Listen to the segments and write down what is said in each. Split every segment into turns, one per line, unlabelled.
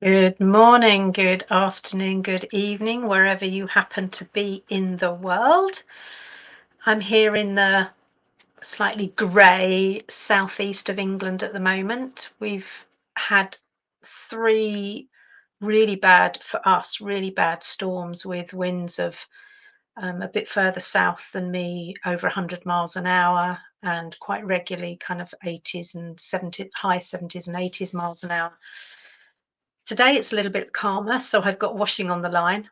Good morning, good afternoon, good evening, wherever you happen to be in the world. I'm here in the slightly grey southeast of England at the moment. We've had three really bad, for us, really bad storms with winds of a bit further south than me, over 100 miles an hour, and quite regularly kind of 80s and 70s, high 70s and 80s miles an hour. Today it's a little bit calmer, so I've got washing on the line,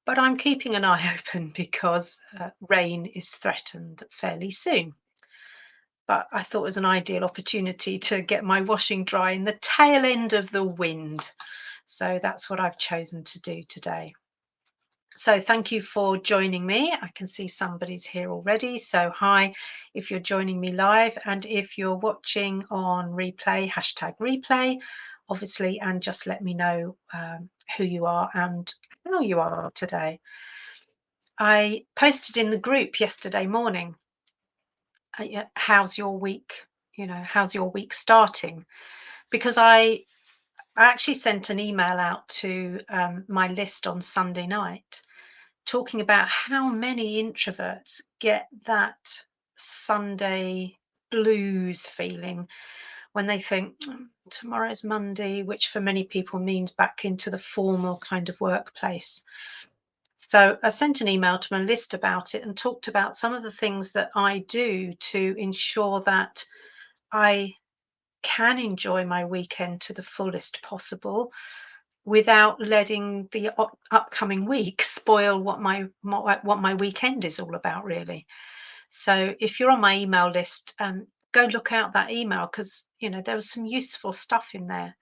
but I'm keeping an eye open because rain is threatened fairly soon. But I thought it was an ideal opportunity to get my washing dry in the tail end of the wind. So that's what I've chosen to do today. So thank you for joining me. I can see somebody's here already. So hi, if you're joining me live, and if you're watching on replay, hashtag replay, obviously, and just let me know who you are and how you are today. I posted in the group yesterday morning, yeah, how's your week? How's your week starting? Because I actually sent an email out to my list on Sunday night talking about how many introverts get that Sunday blues feeling when they think tomorrow's Monday, which for many people means back into the formal kind of workplace. So I sent an email to my list about it and talked about some of the things that I do to ensure that I can enjoy my weekend to the fullest possible without letting the upcoming week spoil what my weekend is all about, really. So if you're on my email list, go look out that email because there was some useful stuff in there.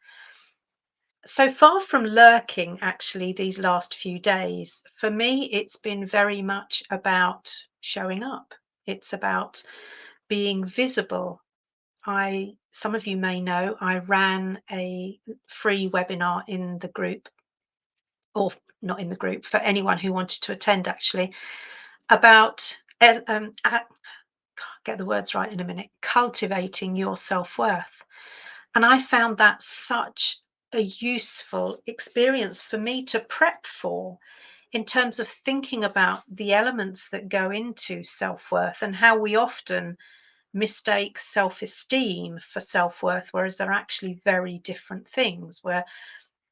So far from lurking, actually, these last few days, for me, it's been very much about showing up. It's about being visible. Some of you may know, I ran a free webinar in the group, or not in the group, for anyone who wanted to attend, actually, about get the words right in a minute, cultivating your self-worth. And I found that such a useful experience for me to prep for, in terms of thinking about the elements that go into self-worth and how we often mistake self-esteem for self-worth, whereas they're actually very different things, where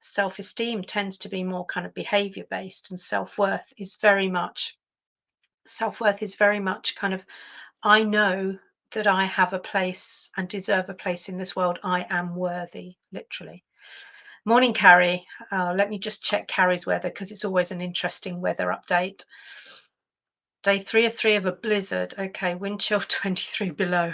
self-esteem tends to be more kind of behavior based, and self-worth is very much kind of, I know that I have a place and deserve a place in this world. I am worthy, literally. Morning, Carrie. Let me just check Carrie's weather because it's always an interesting weather update. Day 3 of a blizzard. Okay, wind chill 23 below.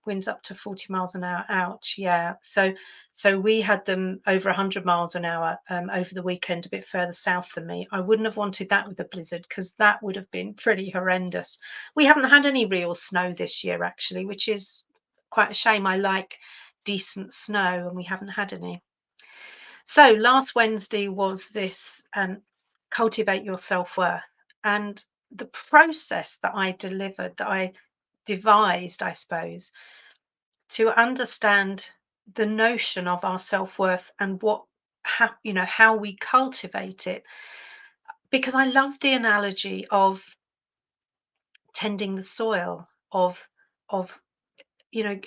Winds up to 40 miles an hour. Ouch. Yeah. So we had them over 100 miles an hour over the weekend, a bit further south than me. I wouldn't have wanted that with the blizzard because that would have been pretty horrendous. We haven't had any real snow this year, actually, which is quite a shame. I like decent snow and we haven't had any. So last Wednesday was this cultivate your self-worth. And the process that I delivered, that I devised, I suppose, to understand the notion of our self-worth and how we cultivate it, because I love the analogy of tending the soil, of you know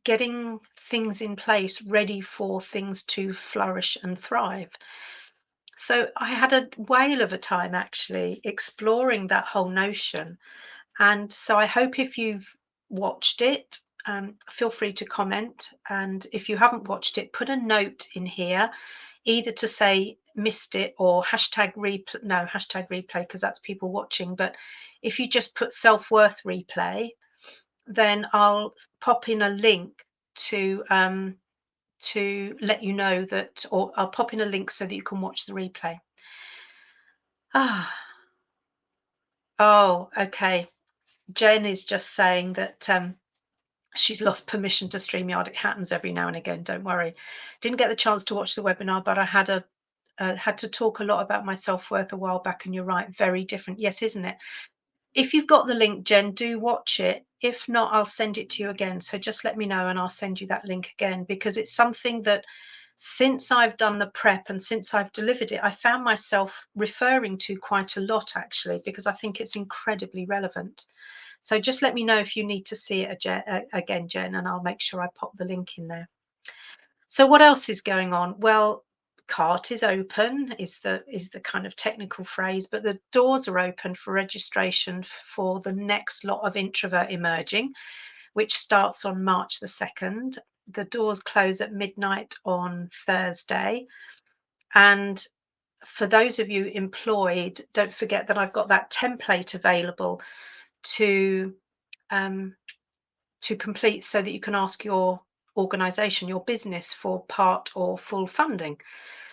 getting things in place ready for things to flourish and thrive. So I had a whale of a time actually exploring that whole notion. And so I hope if you've watched it, feel free to comment. And if you haven't watched it, put a note in here, either to say missed it or hashtag replay. No, hashtag replay, because that's people watching. But if you just put self-worth replay, then I'll pop in a link to let you know that, or I'll pop in a link so that you can watch the replay. Ah, oh, okay. Jen is just saying that she's lost permission to StreamYard. It happens every now and again. Don't worry. Didn't get the chance to watch the webinar, but I had to talk a lot about my self-worth a while back, and you're right, very different. Yes, isn't it? If you've got the link, Jen, do watch it. If not, I'll send it to you again. So just let me know and I'll send you that link again, because it's something that Since I've done the prep and since I've delivered it, I found myself referring to quite a lot actually, because I think it's incredibly relevant. So just let me know if you need to see it again, Jen, and I'll make sure I pop the link in there. So what else is going on? Well, cart is open is the kind of technical phrase, but the doors are open for registration for the next lot of introvert emerging, which starts on March the 2nd. The doors close at midnight on Thursday. And for those of you employed, don't forget that I've got that template available to um, to complete so that you can ask your organization, your business, for part or full funding.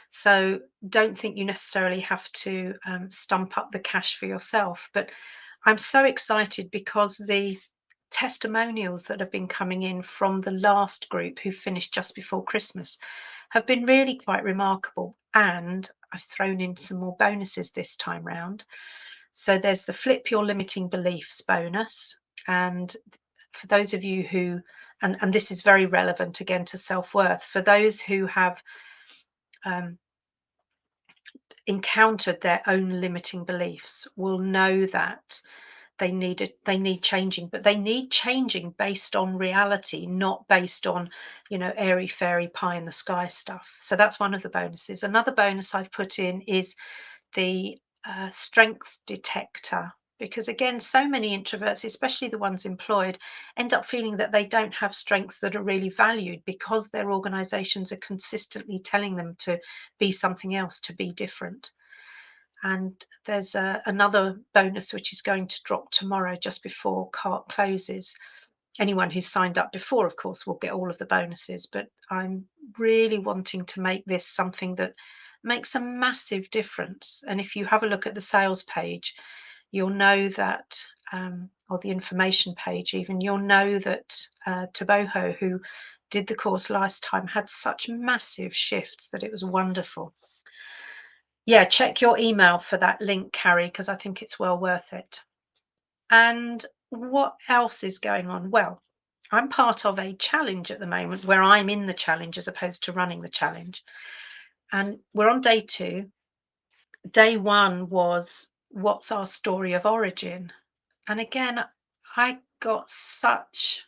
So don't think you necessarily have to stump up the cash for yourself. But I'm so excited because the testimonials that have been coming in from the last group who finished just before Christmas have been really quite remarkable. And I've thrown in some more bonuses this time round. So there's the Flip Your Limiting Beliefs bonus. And for those of you who, and this is very relevant again to self-worth, for those who have um, encountered their own limiting beliefs will know that they need changing, but they need changing based on reality, not based on, airy fairy pie in the sky stuff. So that's one of the bonuses. Another bonus I've put in is the strengths detector, because again, so many introverts, especially the ones employed, end up feeling that they don't have strengths that are really valued because their organizations are consistently telling them to be something else, to be different. And there's another bonus which is going to drop tomorrow just before cart closes. Anyone who's signed up before, of course, will get all of the bonuses, but I'm really wanting to make this something that makes a massive difference. And if you have a look at the sales page, you'll know that, or the information page even, you'll know that Taboho, who did the course last time, had such massive shifts that it was wonderful. Yeah, check your email for that link, Carrie, because I think it's well worth it. And what else is going on? Well, I'm part of a challenge at the moment where I'm in the challenge as opposed to running the challenge. And we're on day 2. Day 1 was what's our story of origin? And again, I got such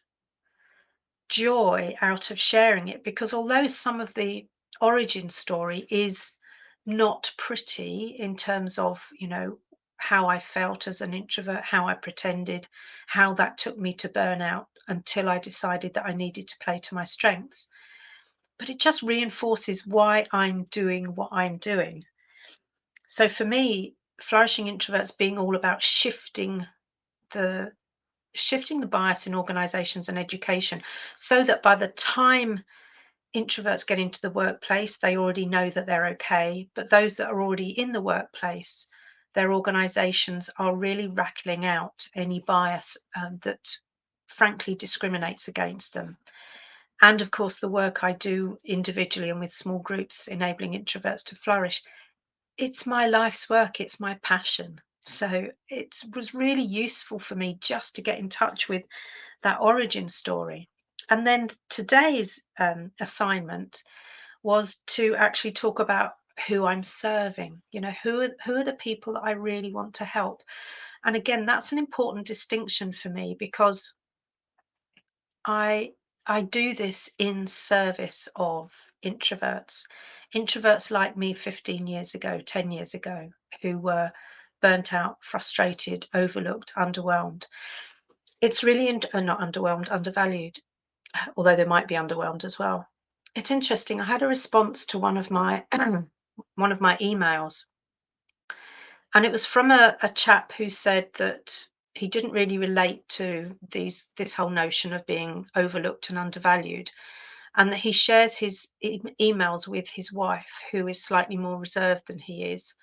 joy out of sharing it, because although some of the origin story is not pretty in terms of, how I felt as an introvert, how I pretended, how that took me to burnout until I decided that I needed to play to my strengths. But it just reinforces why I'm doing what I'm doing. So for me, flourishing introverts being all about the shifting the bias in organizations and education, so that by the time introverts get into the workplace, they already know that they're okay. But those that are already in the workplace, their organizations are really rattling out any bias that frankly discriminates against them. And of course, the work I do individually and with small groups, enabling introverts to flourish, it's my life's work, it's my passion. So it was really useful for me just to get in touch with that origin story. And then today's assignment was to actually talk about who I'm serving. Who are the people that I really want to help? And again, that's an important distinction for me, because I I do this in service of introverts. Introverts like me 15 years ago, 10 years ago, who were burnt out, frustrated, overlooked, underwhelmed. It's really not underwhelmed, undervalued, although they might be underwhelmed as well. It's interesting. I had a response to one of my one of my emails, and it was from a chap who said that he didn't really relate to this whole notion of being overlooked and undervalued, and that he shares his emails with his wife, who is slightly more reserved than he is.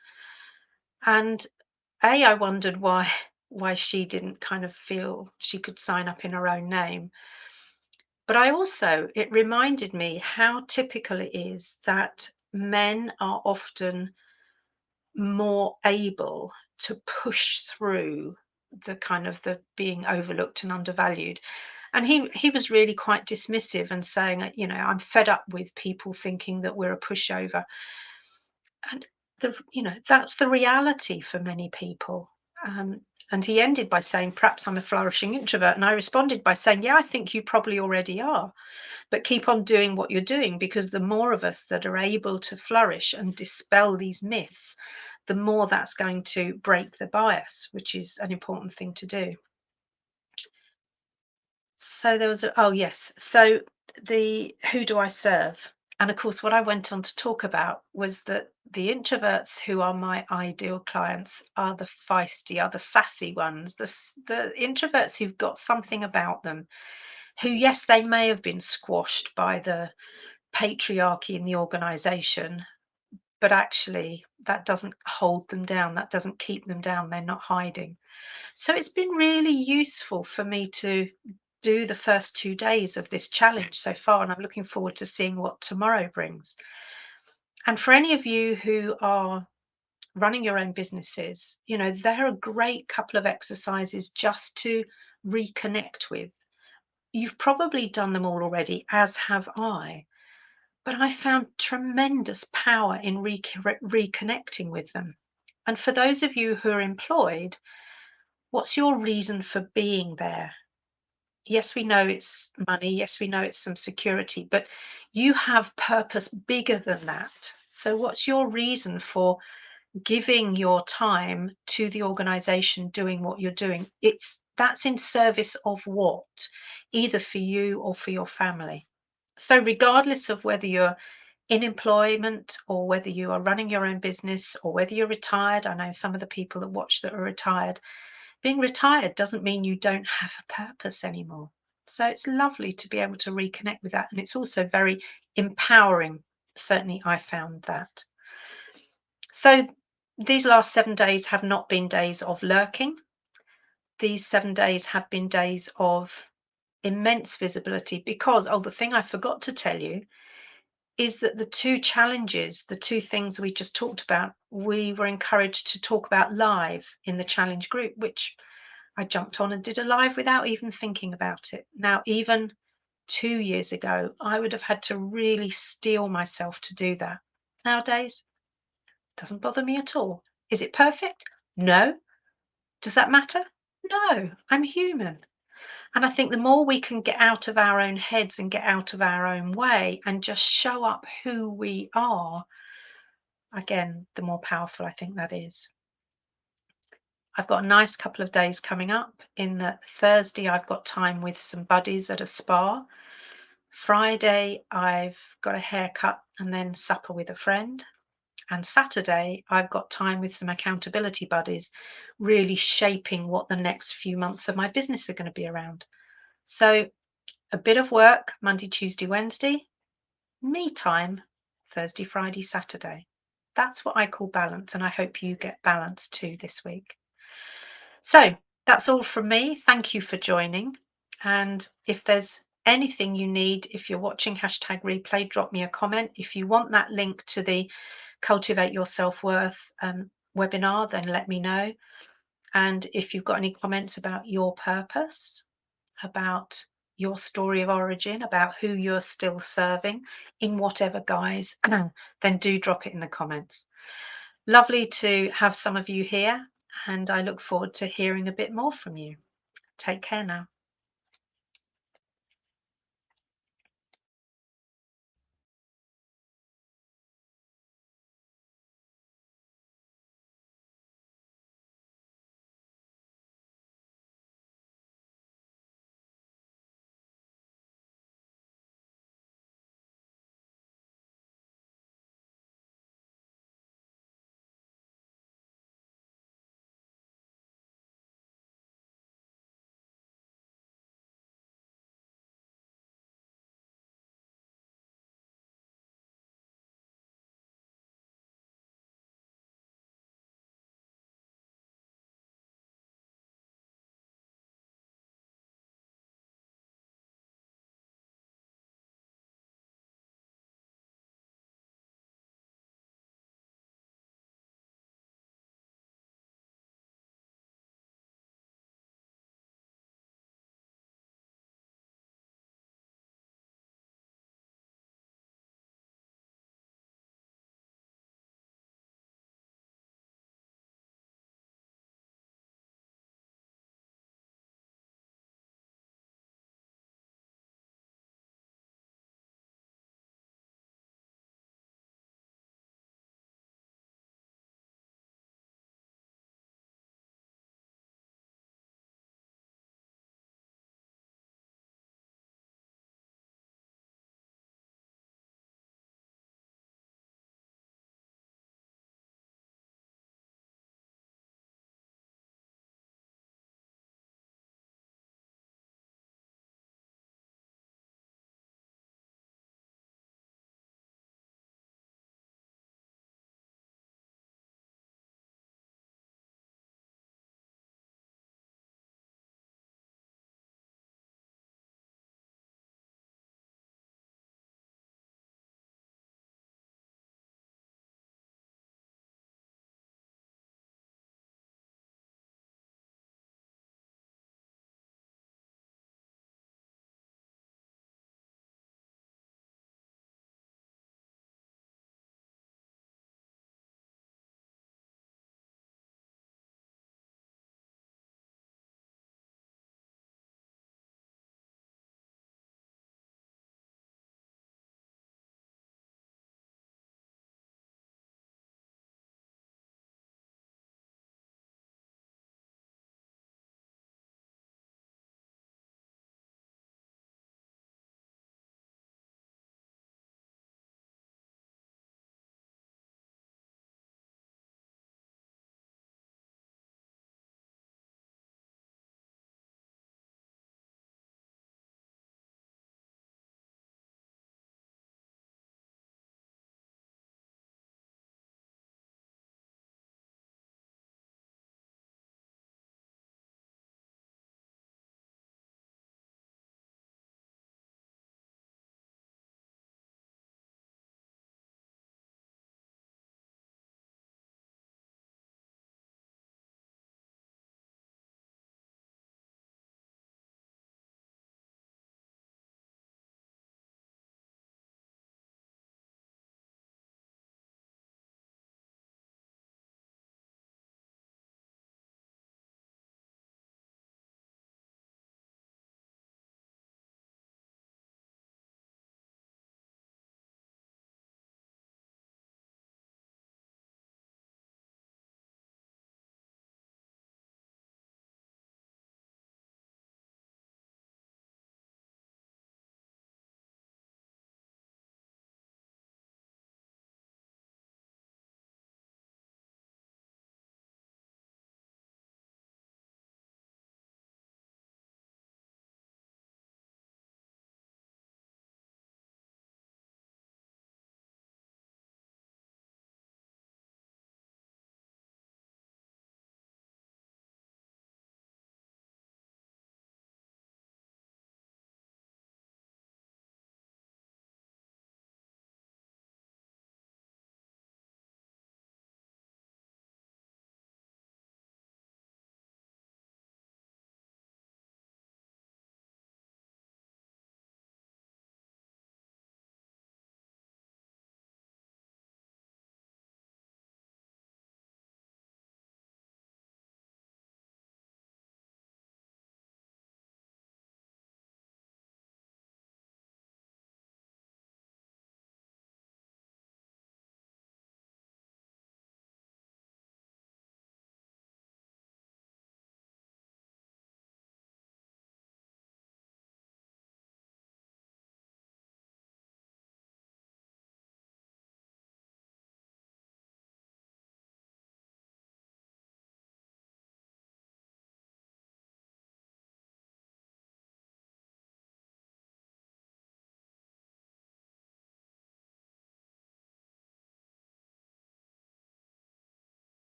And I wondered why she didn't kind of feel she could sign up in her own name. But it reminded me how typical it is that men are often more able to push through the kind of the being overlooked and undervalued. And he was really quite dismissive and saying, I'm fed up with people thinking that we're a pushover. And that's the reality for many people. And he ended by saying, perhaps I'm a flourishing introvert. And I responded by saying, yeah, I think you probably already are, but keep on doing what you're doing, because the more of us that are able to flourish and dispel these myths, the more that's going to break the bias, which is an important thing to do. So there was oh yes. So the who do I serve? And of course, what I went on to talk about was that the introverts who are my ideal clients are the feisty, are the sassy ones, the introverts who've got something about them, who, yes, they may have been squashed by the patriarchy in the organization, but actually that doesn't hold them down, that doesn't keep them down, they're not hiding. So it's been really useful for me to do the first 2 days of this challenge so far, and I'm looking forward to seeing what tomorrow brings. And for any of you who are running your own businesses, they're a great couple of exercises just to reconnect with. You've probably done them all already, as have I, but I found tremendous power in reconnecting with them. And for those of you who are employed, what's your reason for being there? Yes, we know it's money. Yes, we know it's some security, but you have purpose bigger than that. So, what's your reason for giving your time to the organization doing what you're doing? That's in service of what, either for you or for your family. So, regardless of whether you're in employment or whether you are running your own business or whether you're retired, I know some of the people that watch that are retired. Being retired doesn't mean you don't have a purpose anymore. So it's lovely to be able to reconnect with that. And it's also very empowering. Certainly, I found that. So these last 7 days have not been days of lurking. These 7 days have been days of immense visibility, because, the thing I forgot to tell you is that the two challenges, the two things we just talked about, we were encouraged to talk about live in the challenge group, which I jumped on and did a live without even thinking about it. Now, even 2 years ago, I would have had to really steel myself to do that. Nowadays, it doesn't bother me at all. Is it perfect? No. Does that matter? No. I'm human. And I think the more we can get out of our own heads and get out of our own way and just show up who we are, again, the more powerful I think that is. I've got a nice couple of days coming up. In the Thursday, I've got time with some buddies at a spa. Friday, I've got a haircut and then supper with a friend. And Saturday, I've got time with some accountability buddies, really shaping what the next few months of my business are going to be around. So a bit of work Monday, Tuesday, Wednesday, me time Thursday, Friday, Saturday. That's what I call balance. And I hope you get balance too this week. So that's all from me. Thank you for joining. And if there's anything you need, if you're watching #replay, drop me a comment. If you want that link to the Cultivate Your Self-Worth webinar, then let me know. And if you've got any comments about your purpose, about your story of origin, about who you're still serving in whatever guise, then do drop it in the comments. Lovely to have some of you here, and I look forward to hearing a bit more from you. Take care now.